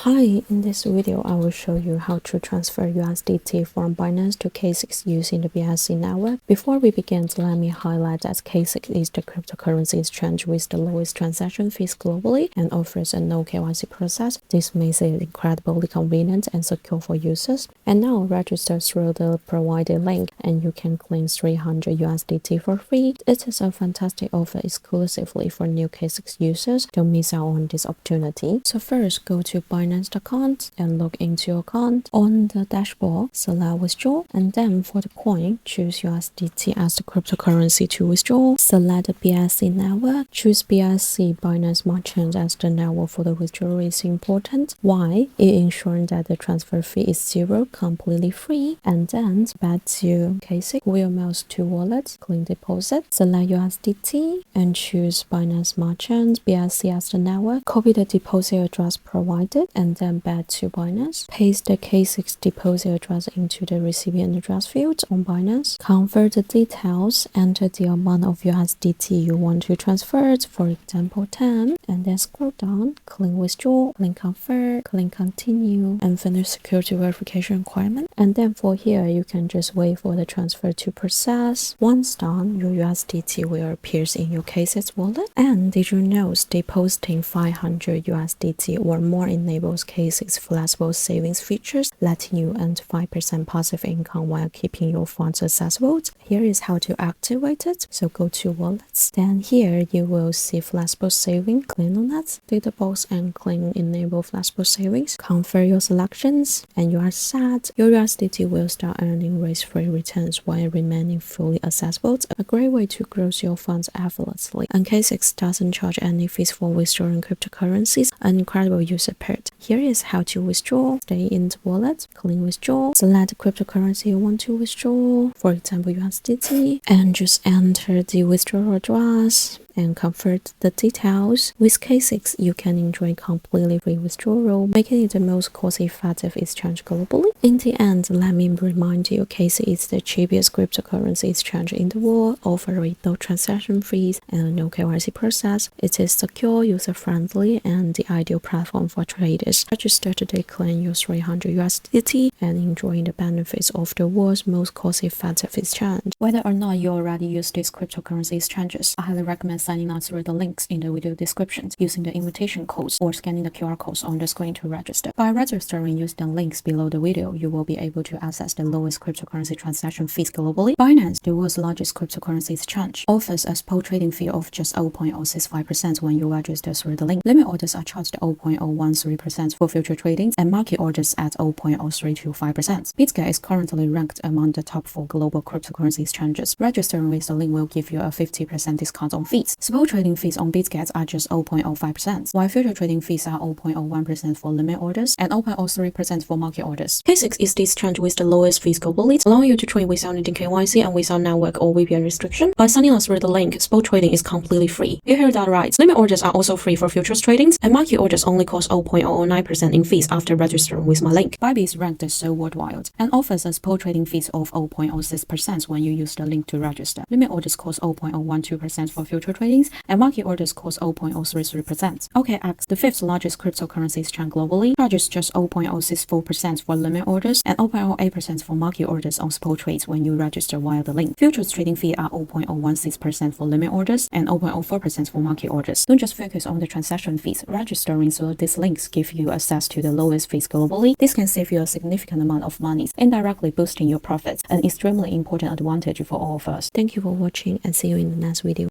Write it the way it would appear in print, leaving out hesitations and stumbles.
Hi, in this video, I will show you how to transfer USDT from Binance to KCEX using the BSC network. Before we begin, let me highlight that KCEX is the cryptocurrency exchange with the lowest transaction fees globally and offers a no KYC process. This makes it incredibly convenient and secure for users. And now register through the provided link and you can claim 300 USDT for free. It is a fantastic offer exclusively for new KCEX users. Don't miss out on this opportunity. So first, go to Binance account and log into your account. On the dashboard, select withdraw, and then for the coin, choose USDT as the cryptocurrency to withdraw. Select the BSC network. Choose BSC Binance merchant as the network for the withdrawal is important. Why? It ensures that the transfer fee is zero, completely free. And then back to KCEX, wheel mouse to wallet, clean deposit, select USDT and choose Binance merchant, BSC as the network. Copy the deposit address provided and then back to Binance. Paste the KCEX deposit address into the recipient address field on Binance. Convert the details, enter the amount of USDT you want to transfer, for example 10, and then scroll down, click withdraw, click convert, click continue, and finish security verification requirement. And then for here, you can just wait for the transfer to process. Once done, your USDT will appear in your KCEX wallet. And did you know depositing 500 USDT or more enables KCEX flexible savings features, letting you earn 5% passive income while keeping your funds accessible. Here is how to activate it. So go to wallets. Then here you will see flexible saving. Click on that, tick the box and click enable flexible savings. Confirm your selections and you are set. Your USDT will start earning risk-free returns while remaining fully accessible. A great way to grow your funds effortlessly. And KCEX doesn't charge any fees for withdrawing cryptocurrencies, an incredible user perk. Here is how to withdraw. Stay in the wallet, click withdraw, select the cryptocurrency you want to withdraw, for example USDT, and just enter the withdrawal address and convert the details. With KCEX, you can enjoy completely free withdrawal, making it the most cost-effective exchange globally. In the end, let me remind you, KCEX is the cheapest cryptocurrency exchange in the world, offering no transaction fees and no KYC process. It is secure, user-friendly, and the ideal platform for traders. Register today, claim your 300 USDT, and enjoy the benefits of the world's most cost-effective exchange. Whether or not you already use these cryptocurrency exchanges, I highly recommend signing up through the links in the video description using the invitation codes or scanning the QR codes on the screen to register. By registering using the links below the video, you will be able to access the lowest cryptocurrency transaction fees globally. Binance, the world's largest cryptocurrency exchange, offers a spot trading fee of just 0.065% when you register through the link. Limit orders are charged 0.013% for future tradings and market orders at 0.0325%. Bitget is currently ranked among the top 4 global cryptocurrency exchanges. Registering with the link will give you a 50% discount on fees. Spot trading fees on Bitget are just 0.05%, while future trading fees are 0.01% for limit orders and 0.03% for market orders. KCEX is the exchange with the lowest fees globally, allowing you to trade without needing KYC and without network or VPN restriction. By signing up through the link, spot trading is completely free. You heard that right. Limit orders are also free for futures tradings, and market orders only cost 0.009% in fees after registering with my link. Bybit is ranked so worldwide and offers a spot trading fees of 0.06% when you use the link to register. Limit orders cost 0.012% for future tradings, and market orders cost 0.033%. KCEX, the 5th largest cryptocurrency exchange globally, charges just 0.064% for limit orders and 0.08% for market orders on spot trades when you register via the link. Futures trading fee are 0.016% for limit orders and 0.04% for market orders. Don't just focus on the transaction fees. Registering through these links give you access to the lowest fees globally. This can save you a significant amount of money, indirectly boosting your profits, an extremely important advantage for all of us. Thank you for watching and see you in the next video.